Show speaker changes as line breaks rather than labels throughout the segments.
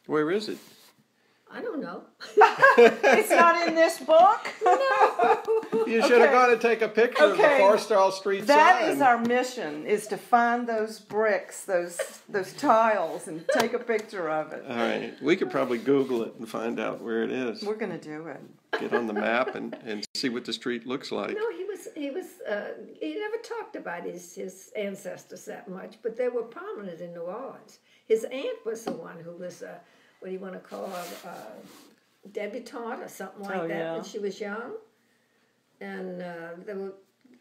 Where is it?
I don't know.
It's not in this book?
No.
You should have gone and take a picture of the Forstall Street sign.
That is our mission, is to find those bricks, those tiles, and take a picture of it.
All right. We could probably Google it and find out where it is.
We're going to do it.
Get on the map and see what the street looks like.
No, he never talked about his ancestors that much, but they were prominent in New Orleans. His aunt was the one who was what do you want to call her, debutante or something like that when she was young. And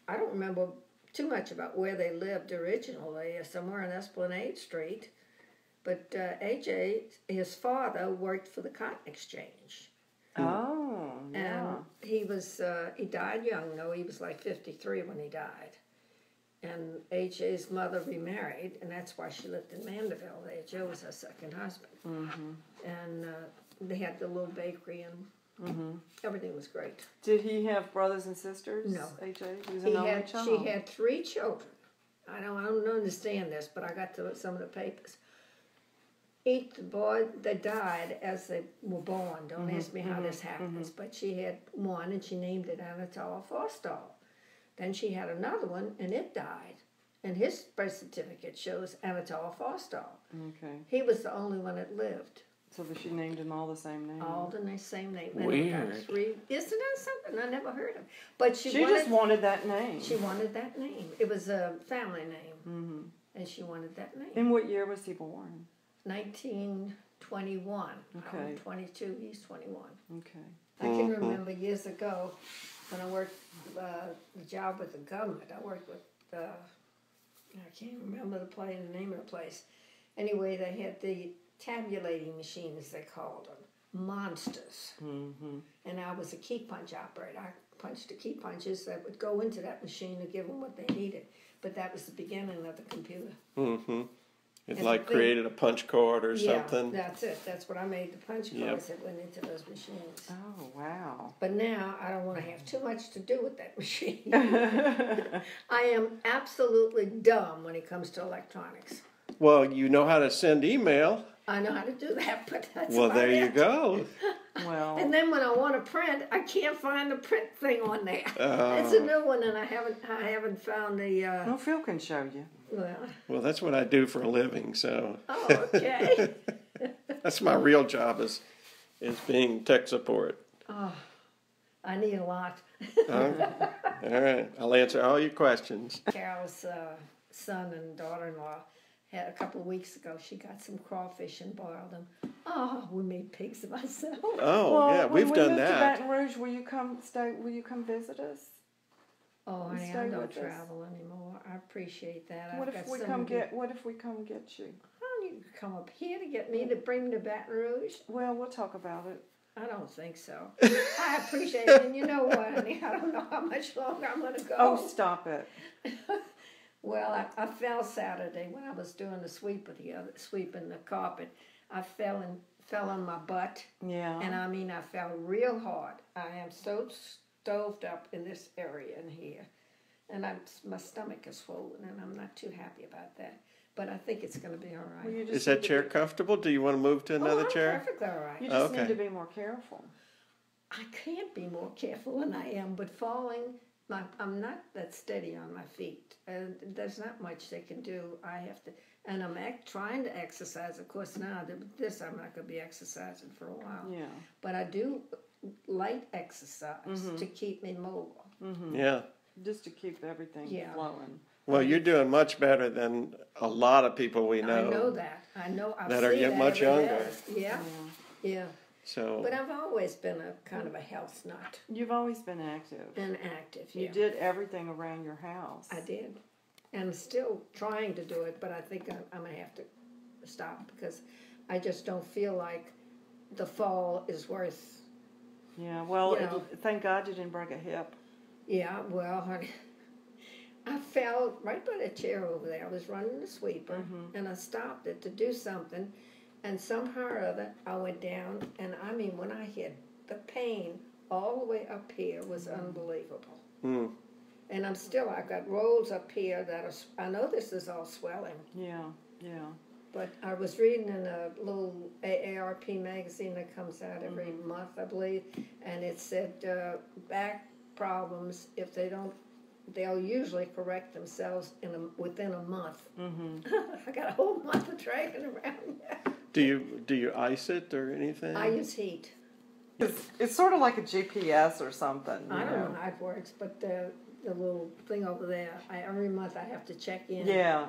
I don't remember too much about where they lived originally, somewhere on Esplanade Street. But A.J., his father, worked for the Cotton Exchange.
Oh, yeah.
And he died young, though. He was like 53 when he died. And A.J.'s mother remarried, and that's why she lived in Mandeville. A.J. was her second husband. Mm-hmm. And they had the little bakery, and everything was great.
Did he have brothers and sisters?
No.
A.J.? He was an only child.
She had 3 children. I don't understand this, but I got to some of the papers. Each boy, they died as they were born. Don't ask me how this happens. But she had one, and she named it Anatole Forstall. Then she had another one, and it died. And his birth certificate shows Anatole Forstall.
Okay.
He was the only one that lived.
So she named them all the same name.
All the same name.
Weird.
3. Isn't that something? I never heard of. But she
just wanted that name.
She wanted that name. It was a family name. And she wanted that name.
In what year was he born?
1921.
Okay.
I'm 22. He's 21.
Okay.
I can remember years ago when I worked the job with the government. I worked with I can't remember the name of the place. Anyway, they had the tabulating machines, they called them, monsters. And I was a key punch operator. I punched the key punches that would go into that machine to give them what they needed. But that was the beginning of the computer.
It like created a punch card or something.
Yeah, that's it. That's what I made, the punch cards that went into those machines.
Oh, wow.
But now I don't want to have too much to do with that machine. I am absolutely dumb when it comes to electronics.
Well, you know how to send email.
I know how to do that, but that's
well,
about
there you
it.
go.
Well,
and then when I want to print, I can't find the print thing on there. It's a new one, and I haven't found the.
Well, Phil can show you.
Well, that's what I do for a living, so.
Oh, okay.
That's my real job is being tech support.
Oh, I need a lot.
All right, I'll answer all your questions.
Carol's son and daughter-in-law had a couple of weeks ago. She got some crawfish and boiled them. Oh, we made pigs of ourselves.
Oh,
well,
yeah, we've done
when we moved to
that.
Baton Rouge, will you come visit us?
Oh, honey, I don't travel anymore. I appreciate that.
What if we come get you?
Oh, you can come up here to get me to bring me to Baton Rouge.
Well, we'll talk about it.
I don't think so. I appreciate it, and you know what, honey? I don't know how much longer I'm going to go.
Oh, stop it.
Well, I fell Saturday when I was doing the sweeping the carpet. I fell on my butt.
Yeah.
And I mean, I fell real hard. I am so stoved up in this area in here, and my stomach is swollen, and I'm not too happy about that. But I think it's going to be all right.
Well,
is that chair comfortable? Do you want to move to another chair?
I'm perfectly all right.
You just need to be more careful.
I can't be more careful than I am, but falling, I'm not that steady on my feet. And there's not much they can do. I have to, and I'm trying to exercise. Of course, now this I'm not going to be exercising for a while.
Yeah.
But I do light exercise to keep me mobile.
Yeah.
Just to keep everything flowing.
Well, you're doing much better than a lot of people we know.
I know that. I know. I
that
see
are yet
that
much
every
younger.
day. Yeah. Yeah.
So.
But I've always been a kind of a health nut.
You've always been active.
And active.
You did everything around your house.
I did. And I'm still trying to do it, but I think I'm going to have to stop because I just don't feel like the fall is worth.
Yeah, well, thank God you didn't break a hip.
Yeah, well, honey, I fell right by the chair over there. I was running the sweeper, and I stopped it to do something, and somehow or other, I went down, and I mean, when I hit, the pain all the way up here was unbelievable. And I've got rolls up here that are, I know this is all swelling.
Yeah, yeah.
But I was reading in a little AARP magazine that comes out every month, I believe, and it said back problems, if they don't, they'll usually correct themselves within a month. I got a whole month of dragging around.
Do you ice it or anything?
I use heat.
It's sort of like a GPS or something.
I don't know how it works, but the little thing over there, every month I have to check in.
Yeah.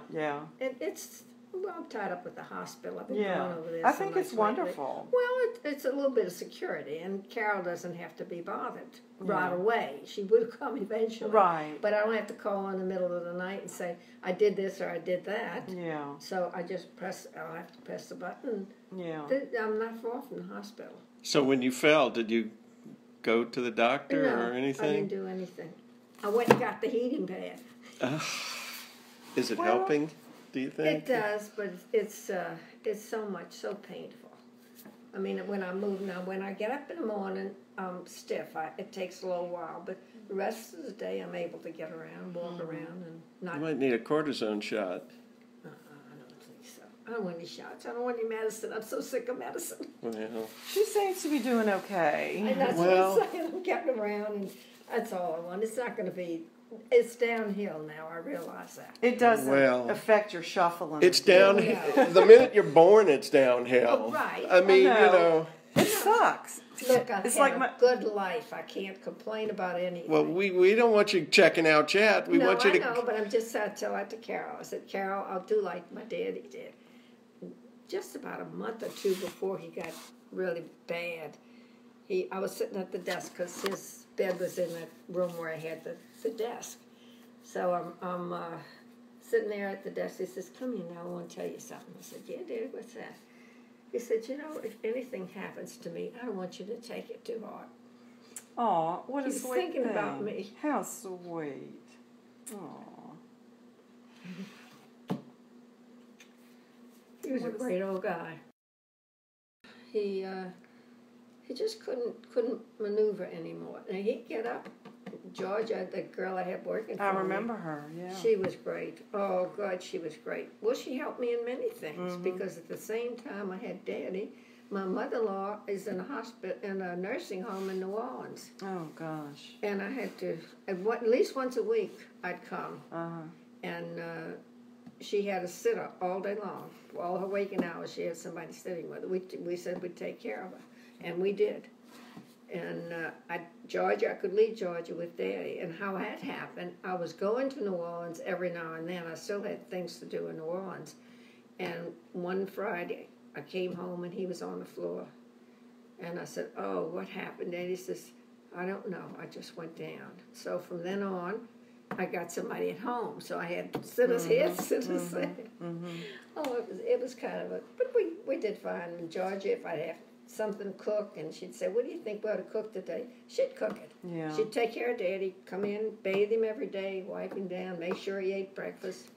Well, I'm tied up with the hospital. I've been
Yeah.
going over there
I
so
think
much
it's
lately.
wonderful.
Well, it's a little bit of security, and Carol doesn't have to be bothered right away. She will come eventually.
Right.
But I don't have to call in the middle of the night and say, I did this or I did that.
Yeah.
So I'll have to press the button.
Yeah.
I'm not far from the hospital.
So when you fell, did you go to the doctor or
I
anything?
didn't do anything. I went and got the heating pad.
Is it helping, do you think?
It does, but it's so painful. I mean, when I move now, when I get up in the morning, I'm stiff. It takes a little while, but the rest of the day I'm able to get around, walk around, and not.
You might need a cortisone shot.
I don't think so. I don't want any shots. I don't want any medicine. I'm so sick of medicine.
Well,
She seems to be doing okay.
And that's
Well-
what I'm saying. I'm getting around, and that's all I want. It's not going to be. It's downhill now. I realize that.
It doesn't
Well,
affect your shuffling.
it's down.
Yeah.
The minute you're born, it's downhill.
Oh, right.
I mean,
I know. It sucks.
Look, I've
It's
had
like
a good life. I can't complain about anything.
well, we don't want you checking out yet. We
no,
want you
I
to.
know, but I'm just I tell that to Carol. I said, Carol, I'll do like my daddy did. Just about a month or two before he got really bad, I was sitting at the desk because his bed was in that room where I had the desk. So I'm sitting there at the desk. He says, come here now, I want to tell you something. I said, yeah, Daddy, what's that? He said, you know, if anything happens to me, I don't want you to take it too hard.
Aw, what a
He's
sweet
thinking
thing.
about me.
How sweet. Aw.
He was a great old guy. He just couldn't maneuver anymore. And he'd get up. Georgia, the girl I had working for
I
me,
remember her, yeah.
she was great. Oh, God, she was great. Well, she helped me in many things because at the same time I had Daddy, my mother-in-law is in a hospital, in a nursing home in New Orleans.
Oh, gosh.
And I had to, at least once a week, I'd come.
Uh-huh.
And she had a sitter all day long. For all her waking hours, she had somebody sitting with her. We said we'd take care of her, and we did. And Georgia, I could leave Georgia with Daddy. And how that happened, I was going to New Orleans every now and then. I still had things to do in New Orleans. And one Friday, I came home and he was on the floor. And I said, oh, what happened? And he says, I don't know. I just went down. So from then on, I got somebody at home. So I had sitters here, sitters there. Oh, it was kind of but we did fine. And Georgia, if I'd have something cooked, and she'd say, what do you think we ought to cook today? She'd cook it.
Yeah.
She'd take care of Daddy, come in, bathe him every day, wipe him down, make sure he ate breakfast.